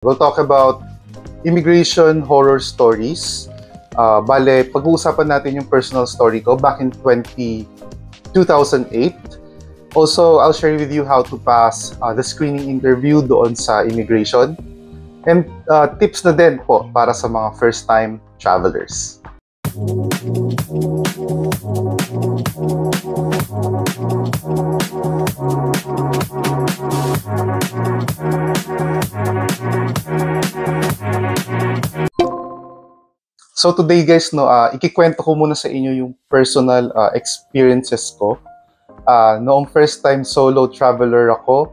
We'll talk about immigration horror stories. Bale, pag-uusapan natin yung personal story ko back in 2008. Also, I'll share with you how to pass the screening interview doon sa immigration. And tips na din po para sa mga first-time travelers. So today guys, ikikwento ko muna sa inyo yung personal experiences ko. Noong first time solo traveler ako,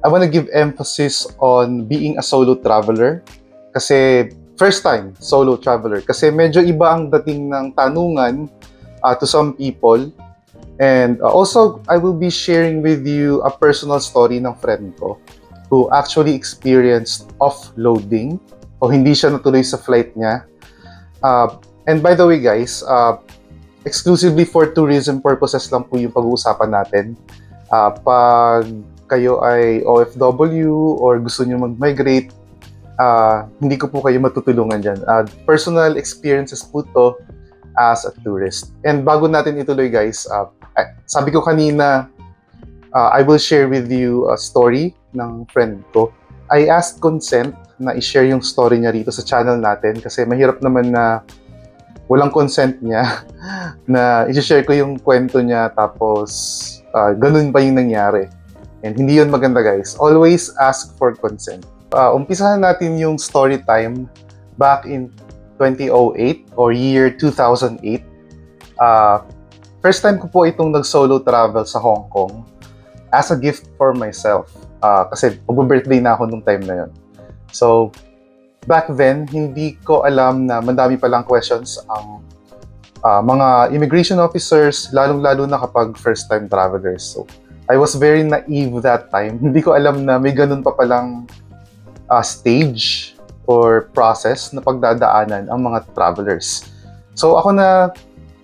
I want to give emphasis on being a solo traveler. Kasi first time solo traveler. Kasi medyo iba ang dating ng tanungan to some people. And also, I will be sharing with you a personal story ng friend ko who actually experienced offloading o hindi siya natuloy sa flight niya. And by the way guys, exclusively for tourism purposes lang po yung pag-uusapan natin. Pag kayo ay OFW or gusto nyo mag-migrate, hindi ko po kayo matutulungan dyan. Personal experiences po to as a tourist. And bago natin ituloy guys, sabi ko kanina, I will share with you a story ng friend ko. I asked consent na i-share yung story niya rito sa channel natin kasi mahirap naman na walang consent niya na i-share ko yung kwento niya tapos ganun pa yung nangyari. And hindi yun maganda guys. Always ask for consent. Umpisahan natin yung story time back in 2008 or year 2008. First time ko po itong nag-solo travel sa Hong Kong as a gift for myself. Kasi mag-birthday na ako nung time na yun. So, back then, hindi ko alam na madami palang questions ang mga immigration officers, lalong-lalo na kapag first-time travelers. So, I was very naive that time. Hindi ko alam na may ganun pa palang stage or process na pagdadaanan ang mga travelers. So, ako na,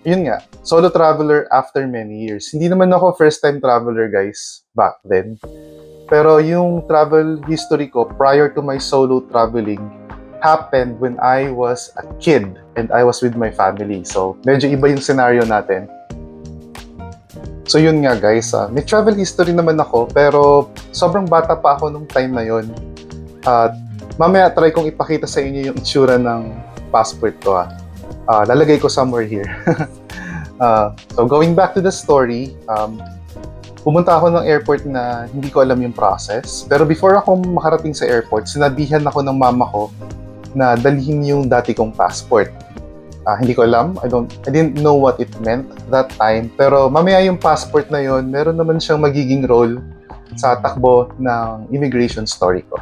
yun nga, solo traveler after many years. Hindi naman ako first-time traveler, guys, back then. Pero yung travel history ko prior to my solo traveling happened when I was a kid and I was with my family. So, medyo iba yung scenario natin. So, yun nga guys. May travel history naman ako pero sobrang bata pa ako nung time na yun. Mamaya try kong ipakita sa inyo yung itsura ng passport ko. Lalagay ko somewhere here. So, going back to the story, pumunta ako ng airport na hindi ko alam yung process. Pero before ako makarating sa airport, sinabihan ako ng mama ko na dalhin yung dati kong passport. Hindi ko alam. I didn't know what it meant that time. Pero mamaya yung passport na yon, meron naman siyang magiging role sa takbo ng immigration story ko.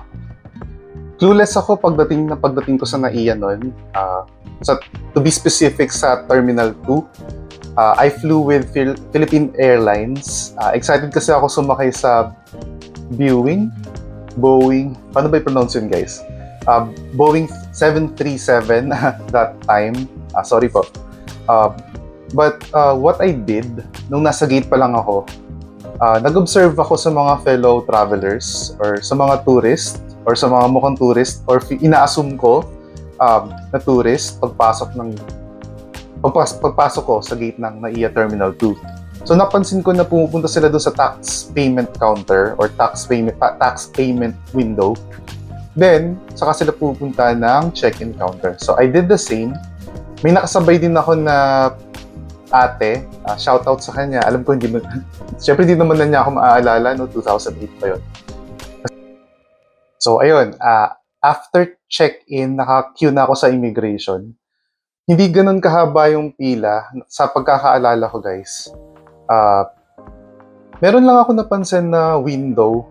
Clueless ako pagdating ko sa NAIA nun. To be specific, sa Terminal 2. I flew with Philippine Airlines. Excited kasi ako sumakay sa Boeing, paano ba i-pronounce yun guys? Boeing 737 that time. Sorry po. But what I did, nung nasa gate pa lang ako, nag-observe ako sa mga fellow travelers or sa mga tourist or sa mga mukhang tourist or ina-assume ko na tourist pagpasok ko sa gate ng NAIA Terminal 2. So napansin ko na pumupunta sila doon sa tax payment counter or tax payment window. Then, saka sila pupunta ng check-in counter. So I did the same. May nakasabay din ako na ate, shoutout sa kanya. Alam ko syempre hindi naman na niya ako maaalala, no? 2008 pa yun. So ayun, after check-in, naka-queue na ako sa immigration. Hindi ganun kahaba yung pila sa pagkakaalala ko guys. Meron lang ako napansin na window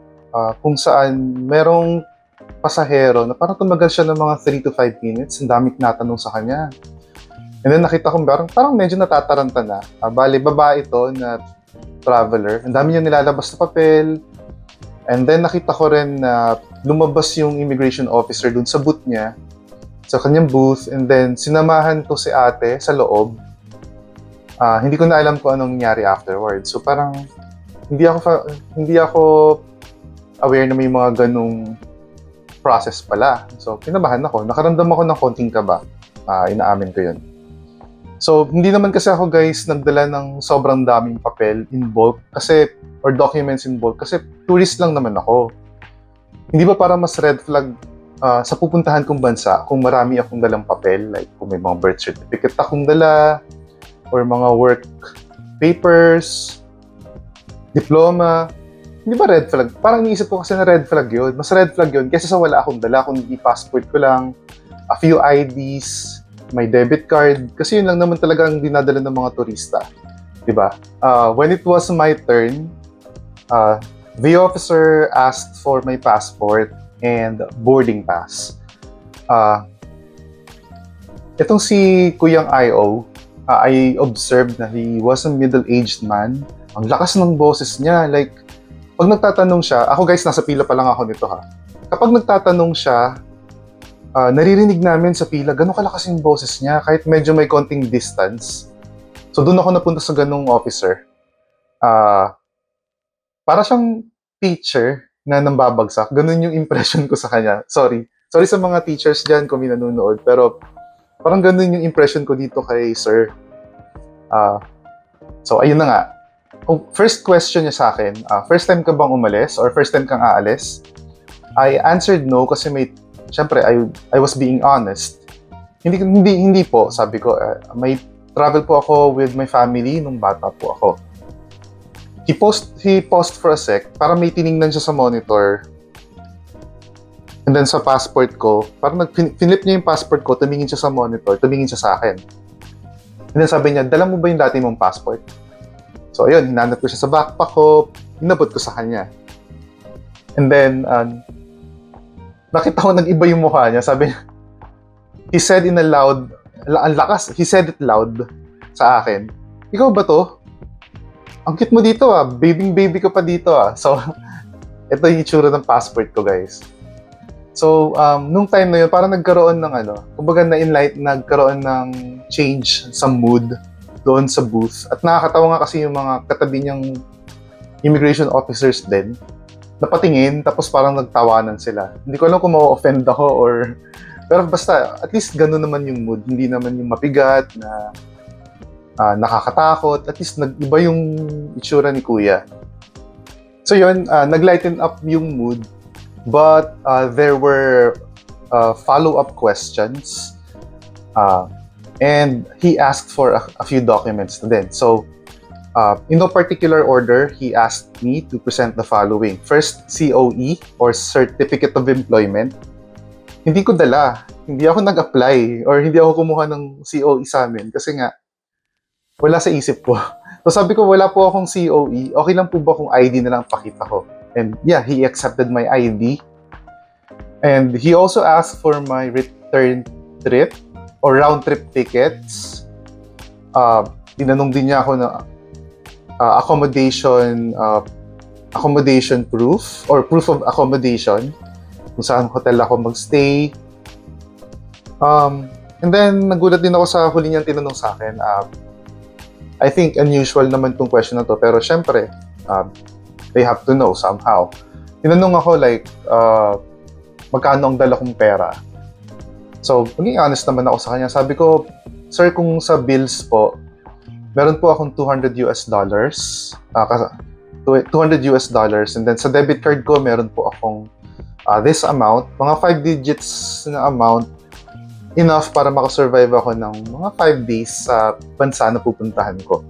kung saan merong pasahero na parang tumagal siya ng mga 3 to 5 minutes. Ang dami tinatanong sa kanya. And then nakita ko parang medyo natataranta na. Bale, babae ito na traveler. Ang dami niya nilalabas na papel. And then nakita ko rin na lumabas yung immigration officer dun sa booth niya, sa kanyang booth, and then sinamahan ko si ate sa loob. Hindi ko na alam kung anong nangyari afterwards. So parang hindi ako aware na may mga ganung process pala. So, kinabahan ako. Nakaramdam ako ng konting kaba. Inaamin ko yun. So, hindi naman kasi ako guys nagdala ng sobrang daming papel in bulk kasi, or documents in bulk kasi tourist lang naman ako. Hindi ba para mas red flag sa pupuntahan kong bansa kung marami akong dalang papel, like kung may mga birth certificate akong dala, or mga work papers, diploma, hindi ba red flag? Parang iniisip ko kasi na red flag yun. Mas red flag yun kaysa sa wala akong dala, kung hindi passport ko lang, a few IDs, may debit card, kasi yun lang naman talaga ang dinadala ng mga turista. Diba? When it was my turn, the officer asked for my passport and boarding pass. Itong si Kuyang I.O., I observed na he was a middle-aged man. Ang lakas ng boses niya. Like, pag nagtatanong siya, ako guys, nasa pila pa lang ako nito ha. Kapag nagtatanong siya, naririnig namin sa pila, gano'ng kalakas yung boses niya, kahit medyo may konting distance. So, doon ako napunta sa ganung officer. Para siyang teacher na nambabagsak. Ganun yung impression ko sa kanya. Sorry. Sorry sa mga teachers dyan kung may nanonood, pero parang ganun yung impression ko dito kay sir. So, ayun na nga. First question niya sa akin, first time ka bang umalis or first time kang aalis? I answered no kasi syempre, I was being honest. Hindi po, sabi ko. May travel po ako with my family nung bata po ako. He paused for a sec, para may tiningnan siya sa monitor. And then sa passport ko, parang pinlip niya yung passport ko, tumingin siya sa monitor, tumingin siya sa akin. And then sabi niya, dala mo ba yung dati mong passport? So ayun, hinanap ko siya sa backpack ko, inabot ko sa kanya. And then, nakita ko nag-iba yung mukha niya. Sabi niya, he said in a loud, ang lakas, he said it loud sa akin. Ikaw ba to? Ang cute mo dito baby ka pa dito So, ito yung itsura ng passport ko guys. So, nung time na yun, parang nagkaroon ng kumbaga nagkaroon ng change sa mood doon sa booth. At nakakatawa nga kasi yung mga katabi niyang immigration officers din, napatingin, tapos parang nagtawanan sila. Hindi ko alam kung ma-offend ako or... Pero basta, at least gano'n naman yung mood. Hindi naman yung mabigat na nakakatakot. At least nag-iba yung itsura ni Kuya. So yun, nag-lighten up yung mood. But there were follow-up questions. And he asked for a few documents din. So, in no particular order, he asked me to present the following. First, COE or Certificate of Employment. Hindi ko dala. Hindi ako nag-apply or hindi ako kumuha ng COE sa amin kasi nga wala sa isip ko. So sabi ko, wala po akong COE. Okay lang po ba kung ID na lang pakita ko? And yeah, he accepted my ID. And he also asked for my return trip or round-trip tickets. Tinanong din niya ako na accommodation proof or proof of accommodation kung saan hotel ako magstay. And then, nagulat din ako sa huli niyang tinanong sa akin. I think unusual naman tong question na to, pero syempre, they have to know somehow. Tinanong ako like, magkano ang dala kong pera? So, maging honest naman ako sa kanya. Sabi ko, sir, kung sa bills po, meron po akong $200 and then sa debit card ko, meron po akong this amount, mga 5 digits na amount, enough para makasurvive ako ng mga 5 days sa bansa na pupuntahan ko.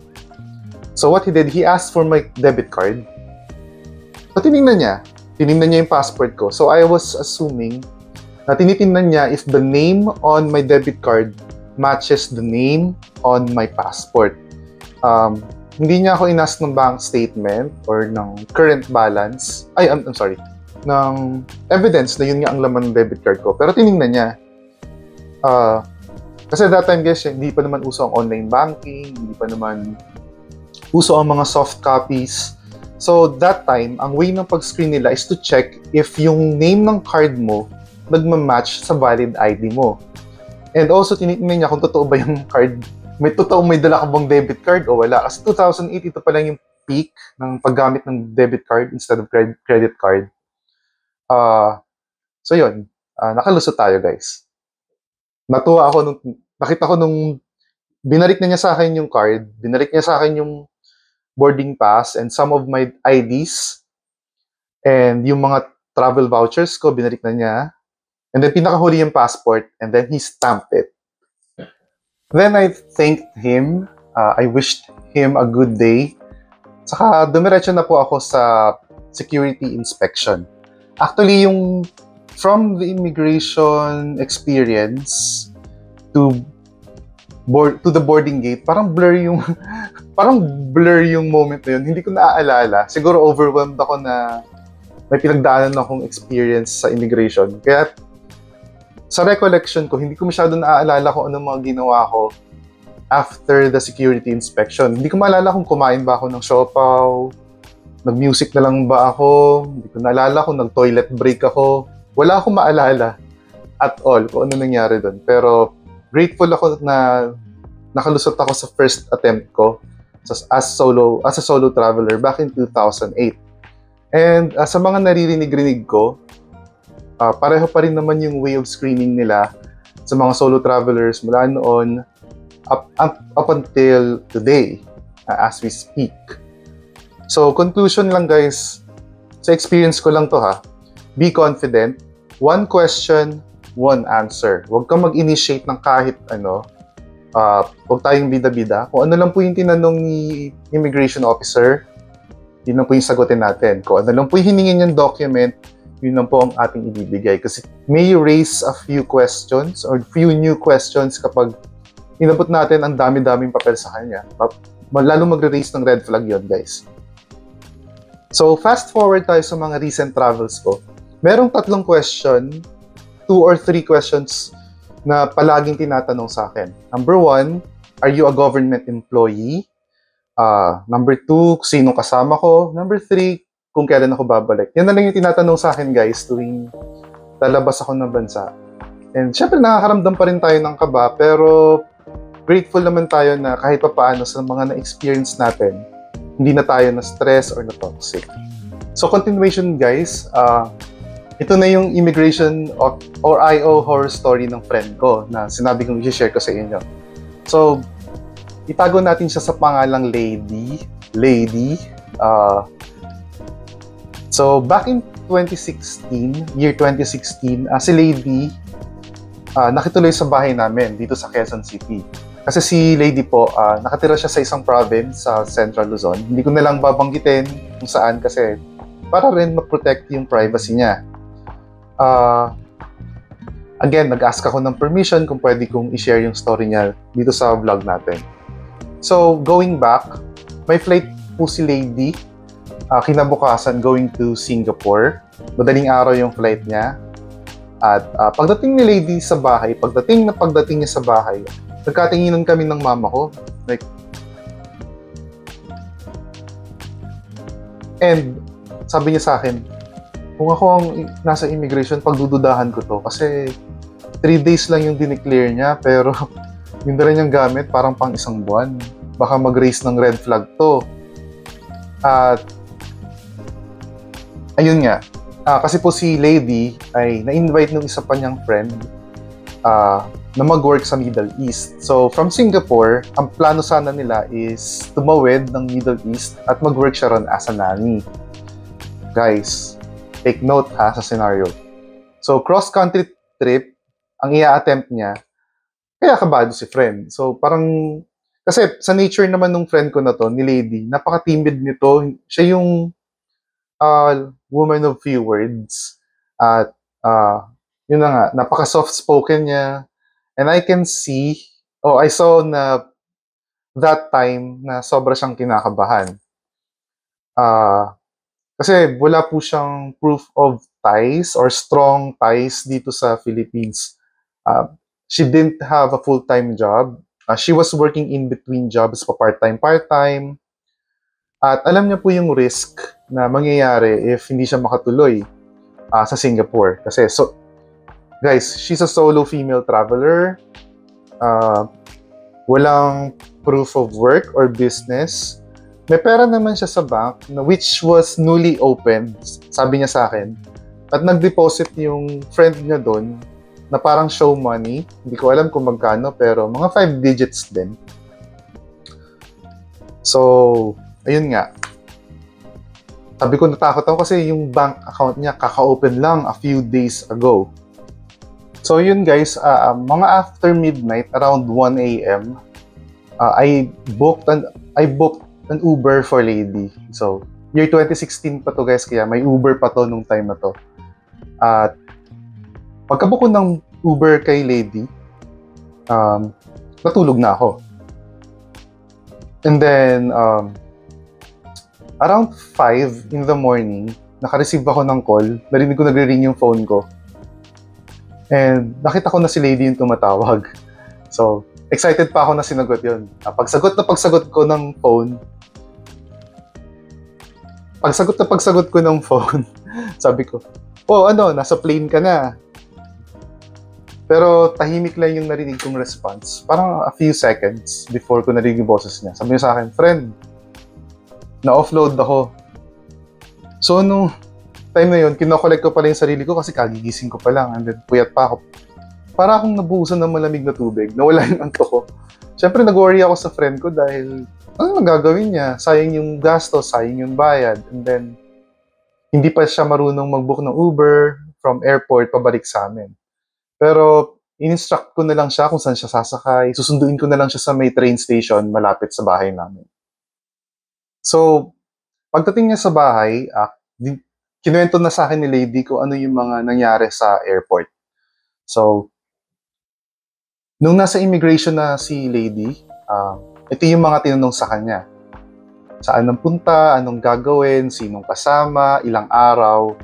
So what he did, he asked for my debit card. So tinignan niya yung passport ko. So I was assuming na tinitingnan niya if the name on my debit card matches the name on my passport. Hindi niya ako inask ng bank statement or ng current balance. I'm sorry. Ng evidence na yun nga ang laman ng debit card ko. Pero tinignan niya. Kasi that time guys, hindi pa naman uso ang online banking, hindi pa naman uso ang mga soft copies. So that time, ang way ng pag-screen nila is to check if yung name ng card mo nagma-match sa valid ID mo. And also, tinitingnan niya kung totoo ba yung card. May dala ka bang debit card o wala. Kasi 2008, ito pa lang yung peak ng paggamit ng debit card instead of credit card. So yun. nakalusot tayo, guys. Natuwa ako nakita ko nung binalik na niya sa akin yung card, binalik niya sa akin yung boarding pass and some of my IDs and yung mga travel vouchers ko, binalik na niya. And then pinakahuli yung passport and then he stamped it. Then I thanked him. I wished him a good day. Saka dumiretso na po ako sa security inspection. Actually, yung from the immigration experience to the boarding gate, parang blur yung moment na yun. Hindi ko naaalala. Siguro overwhelmed ako na may pinagdaanan akong experience sa immigration. Kaya sa recollection ko, hindi ko masyado naaalala kung anong mga ginawa ko after the security inspection. Hindi ko maalala kung kumain ba ako ng siopaw, nag-music na lang ba ako, hindi ko naalala kung nag-toilet break ako. Wala akong maalala at all kung ano nangyari doon. Pero grateful ako na nakalusot ako sa first attempt ko as a solo traveler back in 2008. And sa mga naririnig-rinig ko, pareho pa rin naman yung way of screening nila sa mga solo travelers mula noon up until today as we speak. So, conclusion lang guys, sa experience ko lang to ha, be confident, one question, one answer. Huwag kang mag-initiate ng kahit ano, huwag tayong bida-bida. Kung ano lang po yung tinanong ni immigration officer, yun lang po yung sagutin natin. Kung ano lang po yung hiningin yung document, yun lang po ang ating ibibigay. Kasi may raise a few questions or few new questions kapag inabot natin ang dami-daming papel sa kanya. Lalo magre-raise ng red flag yun, guys. So, fast forward tayo sa mga recent travels ko. Merong 3 question, 2 or 3 questions na palaging tinatanong sa akin. Number 1, are you a government employee? Number 2, sino kasama ko? Number 3, kung kailan ako babalik. Yan na lang yung tinatanong sa akin guys tuwing lalabas ako ng bansa. And syempre nakakaramdam pa rin tayo ng kaba pero grateful naman tayo na kahit pa paano sa mga na-experience natin, hindi na tayo na-stress or na-toxic. So continuation guys, ito na yung immigration or IO horror story ng friend ko na sinabi kong i-share ko sa inyo. So, itago natin siya sa pangalang Lady. So, back in 2016, year 2016, si Lady nakituloy sa bahay namin dito sa Quezon City. Kasi si Lady po, nakatira siya sa isang province sa Central Luzon. Hindi ko na lang babanggitin kung saan kasi para rin ma-protect yung privacy niya. Again, nag-ask ako ng permission kung pwede kong i-share yung story niya dito sa vlog natin. So, going back, may flight po si Lady kinabukasan going to Singapore. Madaling araw yung flight niya. At pagdating ni Lady sa bahay, pagdating niya sa bahay, nagkatinginan kami ng mama ko. And sabi niya sa akin, kung ako ang nasa immigration, pagdududahan ko to. Kasi 3 days lang yung dineclare niya, pero yung dala niyang gamit parang pang 1 buwan. Baka mag-raise ng red flag to. At ayun nga, kasi po si Lady ay na-invite ng isa pa niyang friend na mag-work sa Middle East. So, from Singapore, ang plano sana nila is tumawid ng Middle East at mag-work siya ron as a nanny. Guys, take note sa scenario. So, cross-country trip, ang i-attempt niya, kaya kabado si friend. So, parang, kasi sa nature naman ng friend ko na to, ni Lady, napaka-timid nito. Siya yung woman of few words. At yun na nga, napaka-soft-spoken niya. And I can see, I saw na that time na sobra siyang kinakabahan. Kasi wala po siyang proof of ties or strong ties dito sa Philippines. She didn't have a full-time job. She was working in between jobs pa part-time. At alam niya po yung risk na mangyayari if hindi siya makatuloy sa Singapore. Kasi, guys, she's a solo female traveler. Walang proof of work or business. May pera naman siya sa bank, which was newly opened, sabi niya sa akin, At nag-deposit yung friend niya doon na parang show money. Hindi ko alam kung magkano, pero mga 5 digits din. So, ayun nga. Sabi ko natakot ako kasi yung bank account niya kaka-open lang a few days ago. So yun guys, mga after midnight, around 1 a.m., I booked an Uber for Lady. So, year 2016 pa to guys, kaya may Uber pa to nung time na to. At pagkabook ko ng Uber kay Lady, natulog na ako. And then, around 5 in the morning, naka-receive ako ng call. Narinig ko nagre-ring yung phone ko. And nakita ko na si Lady yung tumatawag. So, excited pa ako na sinagot yun. Pagsagot ko ng phone, sabi ko, oh, nasa plane ka na. Pero tahimik lang yung narinig kong response. Parang a few seconds before ko narinig yung boses niya. Sabi niya sa akin, friend, na-offload ako. So, nung time na yun, kinokollect ko pala yung sarili ko kasi kagigising ko pa lang. And then, puyat pa ako. Para akong nabuhusan ng malamig na tubig. Nawala yung antok ko. Siyempre, nag-worry ako sa friend ko dahil ano gagawin niya? Sayang yung gastos, sayang yung bayad. And then, hindi pa siya marunong mag-book ng Uber from airport pabalik sa amin. Pero, in-instruct ko na lang siya kung saan siya sasakay. Susunduin ko na lang siya sa may train station malapit sa bahay namin. So, pagdating niya sa bahay, kinuwento na sa akin ni Lady kung ano yung mga nangyari sa airport. So, nung nasa immigration na si Lady, ito yung mga tinanong sa kanya. Saan ang punta, anong gagawin, sinong kasama, ilang araw.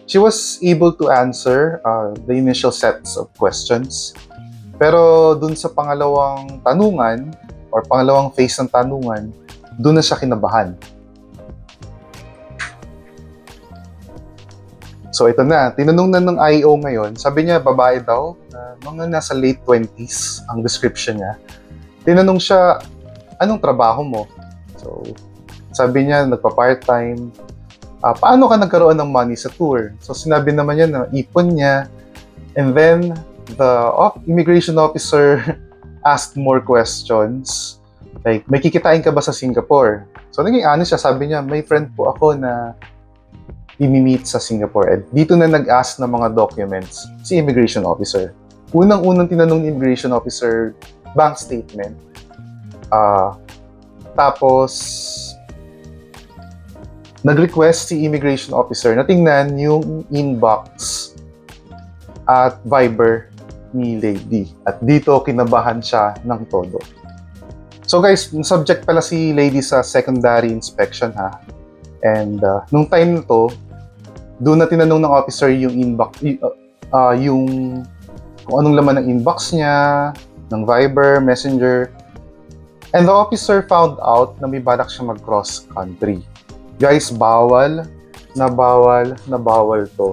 She was able to answer the initial sets of questions. Pero dun sa pangalawang tanungan, or pangalawang phase ng tanungan, dun na siya kinabahan. So ito na, tinanong na ng IO ngayon, sabi niya babae daw, mga nasa late 20s ang description niya. Tinanong siya, anong trabaho mo? So sabi niya, nagpa-part-time. Paano ka nagkaroon ng money sa tour? So sinabi naman niya na ipon niya. And then the immigration officer asked more questions. Like, may kikitain ka ba sa Singapore? So naging honest siya, sabi niya, may friend po ako na i-meet sa Singapore. At dito na nag-ask ng mga documents si immigration officer. Unang-unang tinanong ni immigration officer, bank statement. Tapos, nag-request si immigration officer na tingnan yung inbox at Viber ni Lady. At dito, kinabahan siya ng todo. So guys, subject pala si Lady sa secondary inspection ha. And nung time na to, doon na tinanong ng officer yung inbox, yung kung anong laman ng inbox niya, ng Viber, Messenger. And the officer found out na may balak siya mag-cross country. Guys, bawal to.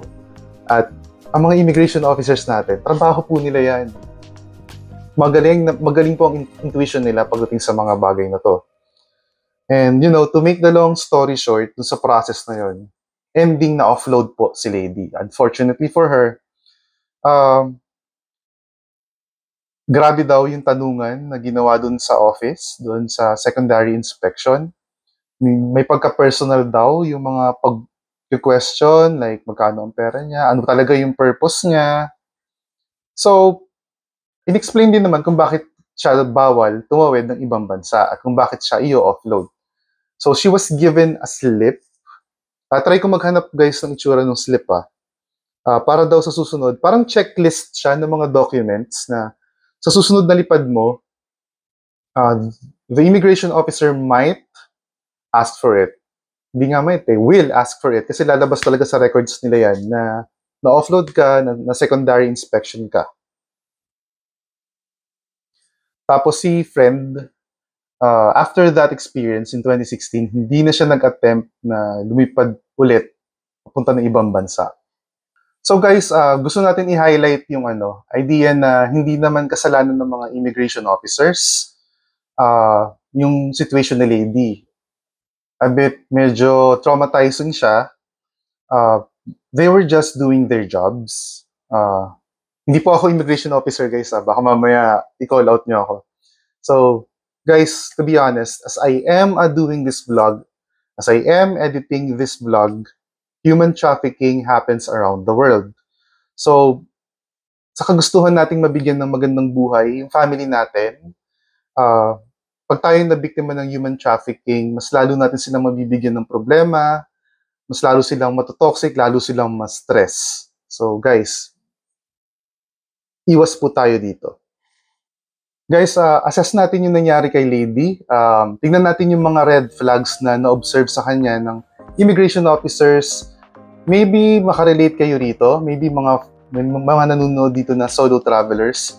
At ang mga immigration officers natin, trabaho po nila yan. Magaling po ang intuition nila pagdating sa mga bagay na to. And to make the long story short, dun sa process na yon, ending na offload po si Lady. Unfortunately for her, grabe daw yung tanungan na ginawa dun sa office, dun sa secondary inspection. May pagka-personal daw yung mga pag-question, like magkano ang pera niya, ano talaga yung purpose niya. So, in-explain din naman kung bakit siya bawal tumawid ng ibang bansa at kung bakit siya i-offload. So, she was given a slip. Try ko maghanap guys ng itsura ng slip para daw sa susunod, parang checklist siya ng mga documents na sa susunod na lipad mo, the immigration officer might ask for it. Hindi nga will ask for it kasi lalabas talaga sa records nila yan na na-offload ka, na secondary inspection ka. Tapos si friend, after that experience in 2016, hindi na siya nag-attempt na lumipad ulit papunta ng ibang bansa. So guys, gusto natin i-highlight yung idea na hindi naman kasalanan ng mga immigration officers yung situation ni Lady. A bit medyo traumatizing siya. they were just doing their jobs. Hindi po ako immigration officer, guys. Baka mamaya i-call out nyo ako. So, guys, to be honest, as I am doing this vlog, as I am editing this vlog, human trafficking happens around the world. So, sa kagustuhan nating mabigyan ng magandang buhay, yung family natin, pag tayo na biktima ng human trafficking, mas lalo natin silang mabibigyan ng problema, mas lalo silang matotoxic, lalo silang mas stress. So, guys, iwas po tayo dito. Guys, assess natin yung nangyari kay Lady. Tingnan natin yung mga red flags na na-observe sa kanya ng immigration officers. Maybe makarelate kayo rito. Maybe may mga nanonood dito na solo travelers.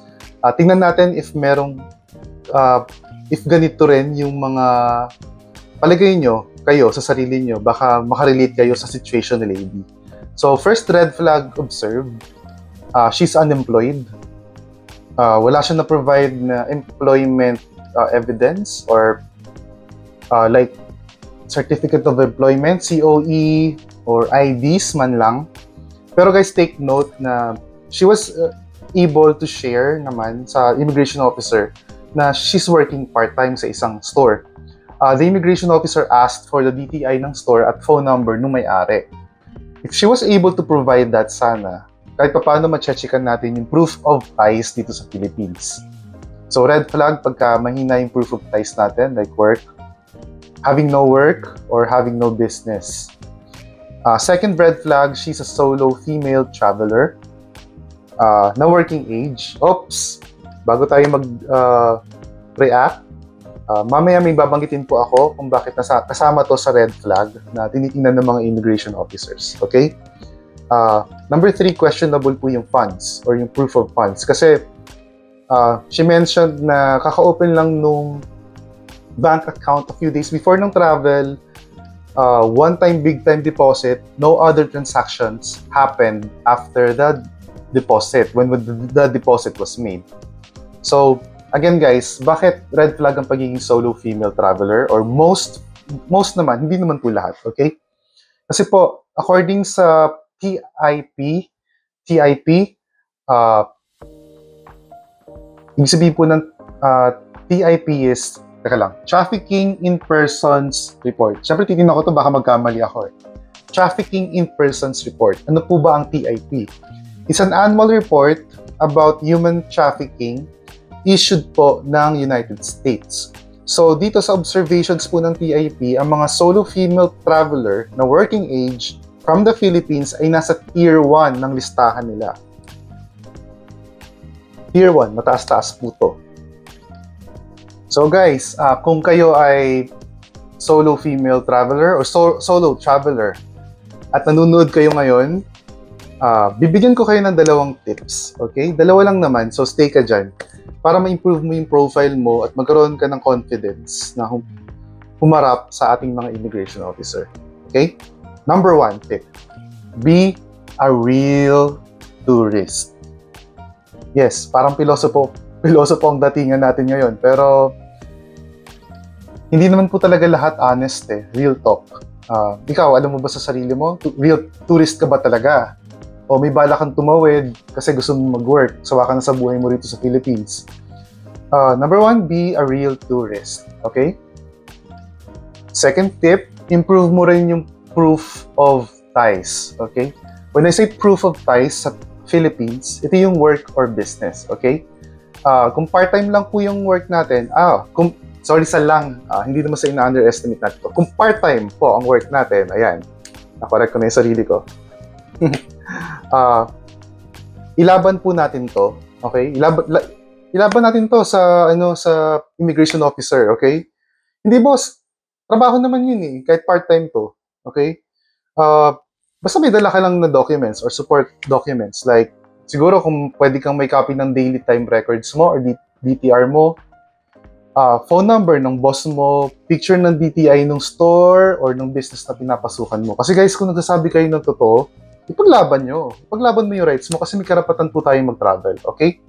Tingnan natin if merong, if ganito rin yung mga palagay nyo, kayo sa sarili nyo, baka makarelate kayo sa situation ni Lady. So, first red flag observed, she's unemployed. Wala siya na-provide na employment evidence or like certificate of employment, COE, or IDs man lang. Pero guys, take note na she was able to share naman sa immigration officer na she's working part-time sa isang store. The immigration officer asked for the DTI ng store at phone number nung may-ari. If she was able to provide that, sana kahit pa paano ma-checkan natin yung proof of ties dito sa Philippines. So, red flag pagka mahina yung proof of ties natin, like work, having no work, or having no business. Second red flag, she's a solo female traveler na working age. Oops! Bago tayo mag-react, mamaya may babanggitin po ako kung bakit kasama to sa red flag na tinitingnan ng mga immigration officers. Okay? Number 3, questionable po yung funds or yung proof of funds. Kasi she mentioned na kaka-open lang nung bank account a few days before ng travel, one-time, big-time deposit, no other transactions happened after the deposit, when the deposit was made. So, again guys, bakit red flag ang pagiging solo female traveler? Or most naman, hindi naman po lahat, okay? Kasi po, according sa TIP, ibig sabihin po ng TIP is, teka lang, Trafficking in Persons Report. Siyempre, titignan ko ito, baka magkamali ako eh. Trafficking in Persons Report. Ano po ba ang TIP? It's an annual report about human trafficking issued po ng United States. So, dito sa observations po ng TIP, ang mga solo female traveler na working age from the Philippines ay nasa Tier 1 ng listahan nila. Tier 1, mataas-taas po to. So guys, kung kayo ay solo female traveler or solo traveler at nanonood kayo ngayon, bibigyan ko kayo ng 2 tips. Okay? 2 lang naman, so stay ka dyan para ma-improve mo yung profile mo at magkaroon ka ng confidence na humarap sa ating mga immigration officer. Okay? Number 1 tip, be a real tourist. Yes, parang pilosopo ang datingan natin ngayon. Pero, hindi naman po talaga lahat honest eh. Real talk. Ikaw, alam mo ba sa sarili mo? Real tourist ka ba talaga? O may bala kang tumawid kasi gusto mo mag-work. Sawa ka na sa buhay mo rito sa Philippines. Number 1, be a real tourist. Okay? Second tip, improve mo rin yung proof of ties, okay? When I say proof of ties sa Philippines, ito yung work or business, okay? Kung part-time lang po yung work natin, hindi naman sa ina-underestimate natin to. Kung part-time po ang work natin, ayan, nakorek ko na yung sarili ko. Ilaban po natin to, okay? Ilaban natin to sa immigration officer, okay? Hindi boss, trabaho naman yun eh, kahit part-time to. Okay? Basta may dala ka lang na documents or support documents. Like, siguro kung pwede kang may copy ng daily time records mo or DTR mo, phone number ng boss mo, picture ng DTI ng store or ng business na pinapasukan mo. Kasi guys, kung nagsasabi kayo ng totoo, ipaglaban nyo. Ipaglaban mo yung rights mo kasi may karapatan po tayong mag-travel. Okay?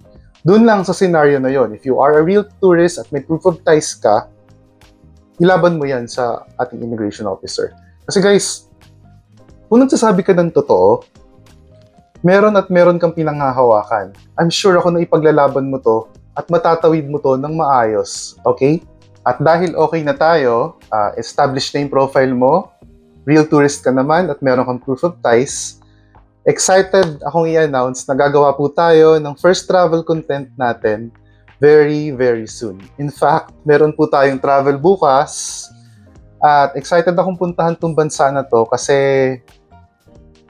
Doon lang sa scenario na yon. If you are a real tourist at may proof of ties ka, ilaban mo yan sa ating immigration officer. Kasi guys, kung nagsasabi ka ng totoo, meron at meron kang pinanghahawakan. I'm sure ako na ipaglalaban mo to at matatawid mo to ng maayos. Okay? At dahil okay na tayo, established na yung profile mo, real tourist ka naman at meron kang proof of ties, excited akong i-announce na gagawa po tayo ng first travel content natin very, very soon. In fact, meron po tayong travel bukas at excited akong puntahan tong bansa na to kasi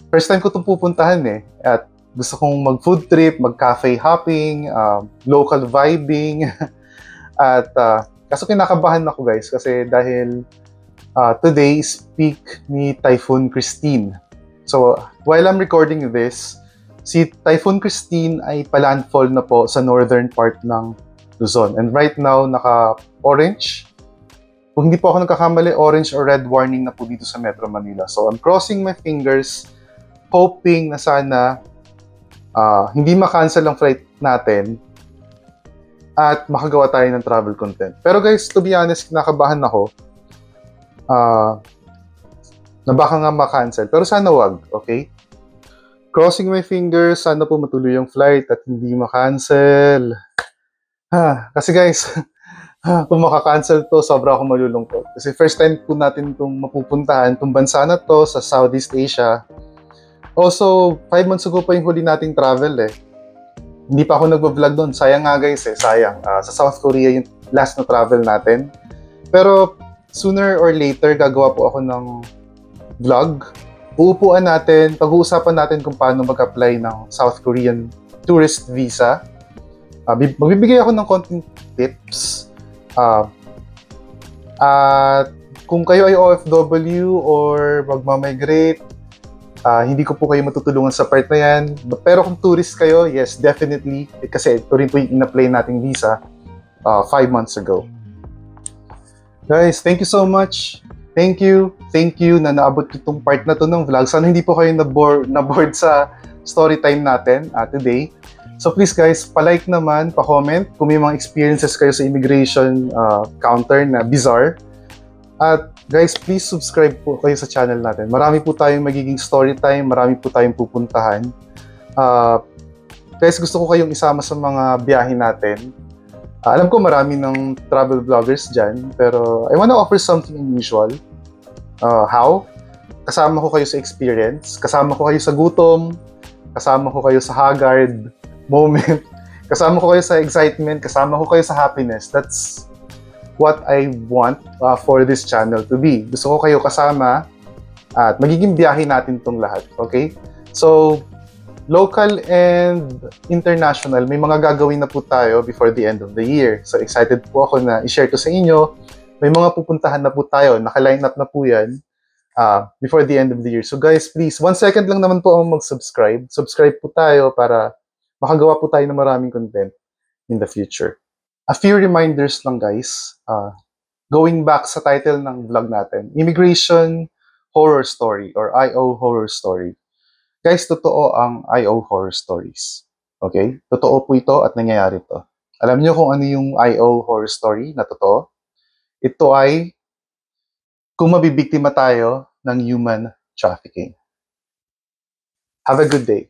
first time ko itong pupuntahan at gusto kong mag-food trip, mag-cafe hopping, local vibing. At kaso kinakabahan ako guys kasi dahil today is peak ni Typhoon Christine. So while I'm recording this, si Typhoon Christine ay palandfall na po sa northern part ng Luzon. And right now, naka-orange. Kung hindi po ako nagkakamali, orange or red warning na po dito sa Metro Manila. So I'm crossing my fingers, hoping na sana hindi ma-cancel ang flight natin at makagawa tayo ng travel content. Pero guys, to be honest, kinakabahan ako na baka nga ma-cancel. Pero sana wag, okay? Crossing my fingers, sana po matuloy yung flight at hindi ma-cancel. Kasi guys, kung maka-cancel to, sobra ako malulungkot. Kasi first time po natin itong mapupuntahan, itong bansa na to sa Southeast Asia. Also, 5 months ago pa yung huli nating travel Hindi pa ako nagbablog doon. Sayang nga guys sayang. Sa South Korea yung last na travel natin. Pero sooner or later, gagawa po ako ng vlog. Uupuan natin, pag-uusapan natin kung paano mag-apply ng South Korean tourist visa. Magbibigay ako ng konting tips. At kung kayo ay OFW or magmamigrate, hindi ko po kayo matutulungan sa part na yan. Pero kung tourist kayo, yes, definitely. Kasi ito rin po yung in-apply nating visa 5 months ago. Guys, thank you so much. Thank you na naabot itong part na to ng vlog. Sana hindi po kayo na-bored sa story time natin today. So please guys, pa-like naman, pa-comment kung may mga experiences kayo sa immigration counter na bizarre. At guys, please subscribe po kayo sa channel natin. Marami po tayong magiging story time, marami po tayong pupuntahan. Guys, gusto ko kayong isama sa mga biyahe natin. Alam ko marami ng travel vloggers dyan, pero I wanna offer something unusual. How? Kasama ko kayo sa experience, kasama ko kayo sa gutom, kasama ko kayo sa haggard moment, kasama ko kayo sa excitement, kasama ko kayo sa happiness. That's what I want for this channel to be. Gusto ko kayo kasama at magiging biyahe natin tong lahat, okay? So, local and international, may mga gagawin na po tayo before the end of the year. So, excited po ako na i-share to sa inyo. May mga pupuntahan na po tayo, naka-line up na po yan before the end of the year. So guys, please, 1 second lang naman po ako mag-subscribe. Subscribe po tayo para makagawa po tayo ng maraming content in the future. A few reminders lang guys, going back sa title ng vlog natin, Immigration Horror Story or IO Horror Story. Guys, totoo ang IO Horror Stories. Okay? Totoo po ito at nangyayari ito. Alam niyo kung ano yung IO Horror Story na totoo? Ito ay kung mabibiktima tayo ng human trafficking. Have a good day.